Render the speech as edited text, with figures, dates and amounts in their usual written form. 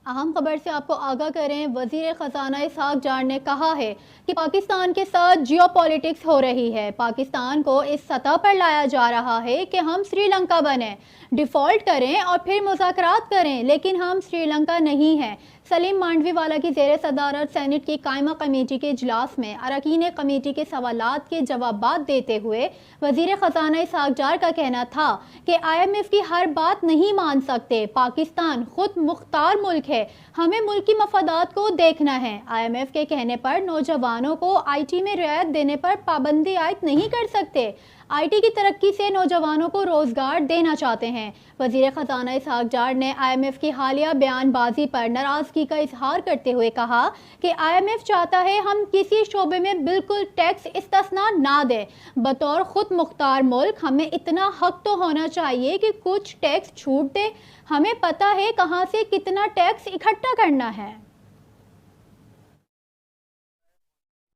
अहम खबर से आपको आगाह करें। वजीर खजाना इसहाक डार ने कहा है कि पाकिस्तान के साथ जियो पॉलिटिक्स हो रही है। पाकिस्तान को इस सतह पर लाया जा रहा है कि हम श्रीलंका बने, डिफ़ॉल्ट करें और फिर मुज़ाकरात करें, लेकिन हम श्रीलंका नहीं हैं। सलीम मांडवीवाला की ज़ेर सदारत सेनेट की कायमा कमेटी के इजलास में अरकान कमेटी के सवालात के जवाबात देते हुए वजीर खजाना इसहाक डार का कहना था कि IMF की हर बात नहीं मान सकते। पाकिस्तान खुद मुख्तार मुल्क है, हमें मुल्क की मफादात को देखना है। IMF के कहने पर नौजवानों को IT में रियायत देने पर पाबंदी आयद नहीं कर सकते। IT की तरक्की से नौजवानों को रोजगार देना चाहते हैं। वजीर खजाना इसहाक डार ने IMF की हालिया बयानबाजी पर नाराजगी का इजहार करते हुए कहा कि IMF चाहता है हम किसी शोबे में बिल्कुल टैक्स इस्तिस्ना ना दें। बतौर खुद मुख्तार मुल्क हमें इतना हक तो होना चाहिए कि कुछ टैक्स छूट दे। हमें पता है कहां से कितना टैक्स इकट्ठा करना है।